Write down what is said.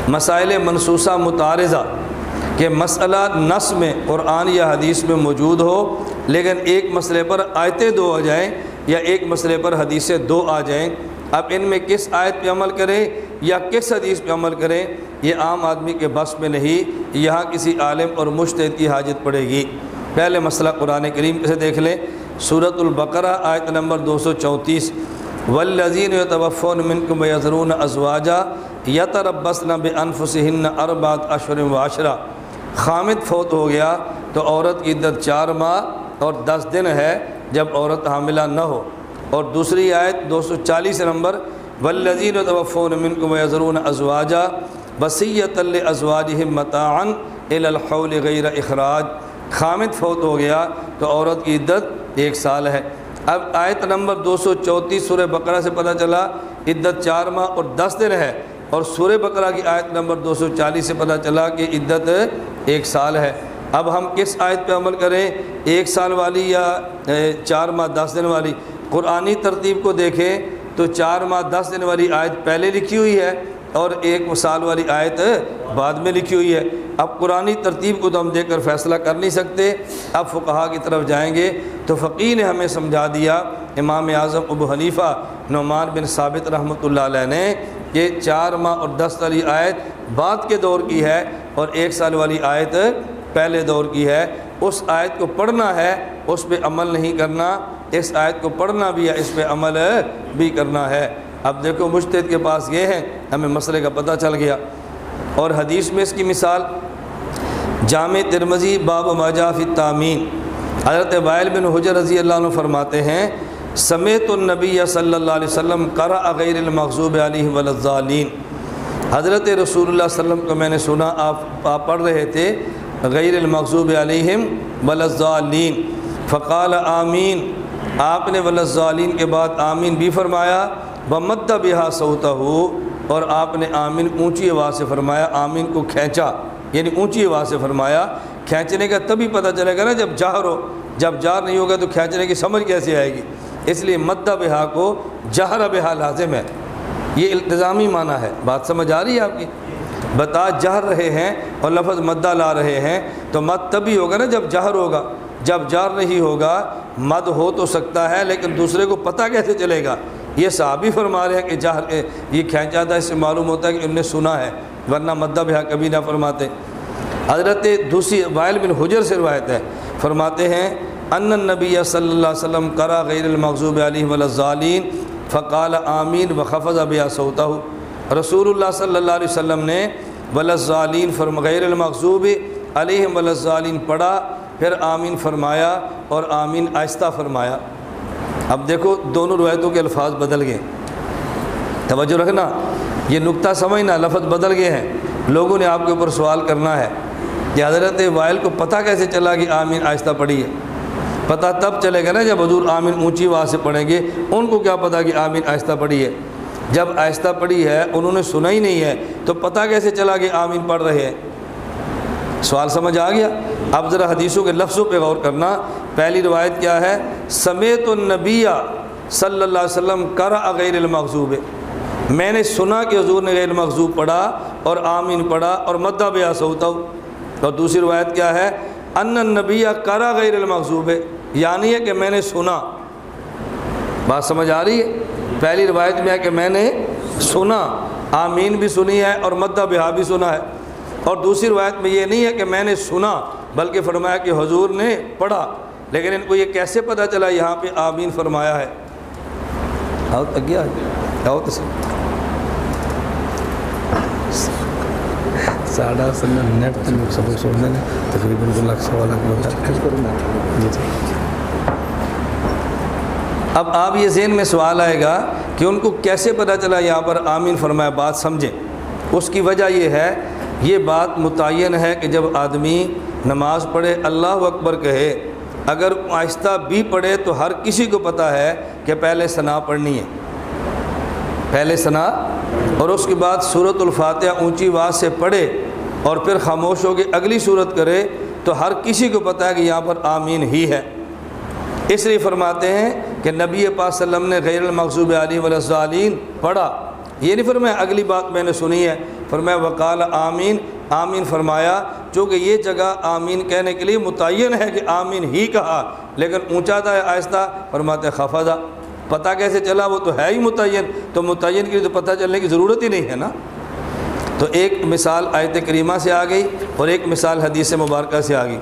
مسائل منصوصہ متعارضہ کہ مسئلہ نص میں قرآن یا حدیث میں موجود ہو لیکن ایک مسئلے پر آیتیں دو آ جائیں یا ایک مسئلے پر حدیثیں دو آ جائیں، اب ان میں کس آیت پہ عمل کریں یا کس حدیث پہ عمل کریں یہ عام آدمی کے بس میں نہیں، یہاں کسی عالم اور مجتہد کی حاجت پڑے گی۔ پہلے مسئلہ قرآن کریم سے دیکھ لیں، سورۃ البقرہ آیت نمبر 234، والذین یتوفون منکم ویذرون ازواجا یتربصن بانفسہن اربعۃ اشہر وعشرہ، خامد فوت ہو گیا تو عورت کی عدت 4 ماہ اور 10 دن ہے جب عورت حاملہ نہ ہو۔ اور دوسری آیت 240 نمبر، والذین یتوفون منکم ویذرون ازواجا وصیۃ لازواجہم متاعا الی الحول غیر اخراج، خامد فوت ہو گیا تو عورت کی عدت 1 سال ہے۔ اب آیت نمبر 234 سورہ بقرہ سے پتہ چلا عدت 4 ماہ اور 10 دن ہے، اور سورہ بقرہ کی آیت نمبر 240 سے پتہ چلا کہ عدت 1 سال ہے۔ اب ہم کس آیت پہ عمل کریں، 1 سال والی یا 4 ماہ 10 دن والی؟ قرآنی ترتیب کو دیکھیں تو 4 ماہ 10 دن والی آیت پہلے لکھی ہوئی ہے اور 1 سال والی آیت بعد میں لکھی ہوئی ہے۔ اب قرآنی ترتیب کو تو ہم دیکھ کر فیصلہ کر نہیں سکتے، اب فقہا کی طرف جائیں گے تو فقیہ نے ہمیں سمجھا دیا، امام اعظم ابو حنیفہ نعمان بن ثابت رحمۃ اللہ علیہ نے، کہ 4 ماہ اور 10 والی آیت بعد کے دور کی ہے اور 1 سال والی آیت پہلے دور کی ہے۔ اس آیت کو پڑھنا ہے، اس پہ عمل نہیں کرنا، اس آیت کو پڑھنا بھی ہے، اس پہ عمل بھی کرنا ہے۔ اب دیکھو مجتہد کے پاس یہ ہے، ہمیں مسئلے کا پتہ چل گیا۔ اور حدیث میں اس کی مثال جامع ترمذی باب ما جاء فی التامین، حضرت وائل بن حجر رضی اللہ عنہ فرماتے ہیں، سمعت النبی صلی اللہ علیہ وسلم قرأ غیر المغضوب علیہم ولا الضالین، حضرت رسول اللہ صلی اللہ علیہ وسلم کو میں نے سنا آپ پڑھ رہے تھے غیر المغضوب علیہم ولا الضالین، فقال آمین، آپ نے ولا الضالین کے بعد آمین بھی فرمایا، ومد بہا صوتہ، اور آپ نے آمین اونچی آواز سے فرمایا، آمین کو کھینچا یعنی اونچی آواز سے فرمایا۔ کھینچنے کا تبھی پتہ چلے گا نا جب جہر ہو، جب جہر نہیں ہوگا تو کھینچنے کی سمجھ کیسے آئے گی؟ اس لیے مد بہا کو جہر بہا لازم ہے، یہ التزامی معنی ہے۔ بات سمجھ آ رہی ہے آپ کی؟ بتا جہر رہے ہیں اور لفظ مدہ لا رہے ہیں تو مد تبھی ہوگا نا جب جہر ہوگا، جب جہر نہیں ہوگا مد ہو تو سکتا ہے لیکن دوسرے کو پتہ کیسے چلے گا؟ یہ صحابی فرما رہے ہیں کہ جہر یہ کھینچا تھا، اس سے معلوم ہوتا ہے کہ انہوں نے سنا ہے، ورنہ مدہ بہا کبھی نہ فرماتے۔ حضرت دوسری وائل بن حجر سے روایت ہے، فرماتے ہیں ان النبی صلی اللہ علیہ وسلم قرأ غیر المغضوب علیہم ولا الضالین فقال آمین وخفض بہا صوتہ، رسول اللہ صلی اللہ علیہ وسلم نے ولا الضالین غیر المغضوب علیہم ولا الضالین پڑھا، پھر آمین فرمایا اور آمین آہستہ فرمایا۔ اب دیکھو دونوں روایتوں کے الفاظ بدل گئے، توجہ رکھنا، یہ نقطہ سمجھنا، لفظ بدل گئے ہیں۔ لوگوں نے آپ کے اوپر سوال کرنا ہے کہ حضرت وائل کو پتہ کیسے چلا کہ آمین آہستہ پڑھی ہے؟ پتہ تب چلے گا نا جب حضور آمین اونچی آواز سے پڑھیں گے، ان کو کیا پتہ کہ آمین آہستہ پڑھی ہے؟ جب آہستہ پڑھی ہے انہوں نے سنا ہی نہیں ہے تو پتہ کیسے چلا کہ آمین پڑھ رہے ہیں؟ سوال سمجھ آ گیا؟ اب ذرا حدیثوں کے لفظوں پہ غور کرنا۔ پہلی روایت کیا ہے؟ سمعت النبی صلی اللہ علیہ وسلم قرأ غیر المغضوب، میں نے سنا کہ حضور نے غیر المغضوب پڑھا اور آمین پڑھا اور مدہ بہا صوتہ۔ اور دوسری روایت کیا ہے؟ ان النبی قرأ غیر المغضوب، یعنی ہے کہ میں نے سنا۔ بات سمجھ آ رہی ہے؟ پہلی روایت میں ہے کہ میں نے سنا، آمین بھی سنی ہے اور مدہ بہا بھی سنا ہے، اور دوسری روایت میں یہ نہیں ہے کہ میں نے سنا بلکہ فرمایا کہ حضور نے پڑھا، لیکن ان کو یہ کیسے پتہ چلا یہاں پہ آمین فرمایا ہے؟ آؤ تک گیا آؤ تو ساڑھا نیٹ سبق چھوڑنے نے تقریباً 2 لاکھ سوا لاکھ۔ اب آپ یہ ذہن میں سوال آئے گا کہ ان کو کیسے پتہ چلا یہاں پر آمین فرمایا؟ بات سمجھیں، اس کی وجہ یہ ہے، یہ بات متعین ہے کہ جب آدمی نماز پڑھے اللہ اکبر کہے، اگر آہستہ بھی پڑھے تو ہر کسی کو پتہ ہے کہ پہلے ثنا پڑھنی ہے، پہلے ثنا، اور اس کے بعد سورۃ الفاتحہ اونچی آواز سے پڑھے اور پھر خاموش ہو کے اگلی سورت کرے تو ہر کسی کو پتہ ہے کہ یہاں پر آمین ہی ہے۔ اس لیے فرماتے ہیں کہ نبی پاک صلی اللہ علیہ وسلم نے غیر المغضوب علیہم ولا الضالین پڑھا، یہ نہیں فرمایا اگلی بات میں نے سنی ہے، فرمایا وقال آمین، آمین فرمایا، چونکہ یہ جگہ آمین کہنے کے لیے متعین ہے کہ آمین ہی کہا، لیکن اونچا تھا آہستہ، فرماتے خفضا، پتہ کیسے چلا؟ وہ تو ہے ہی متعین، تو متعین کے لیے تو پتہ چلنے کی ضرورت ہی نہیں ہے نا۔ تو ایک مثال آیت کریمہ سے آ گئی اور ایک مثال حدیث مبارکہ سے آ گئی۔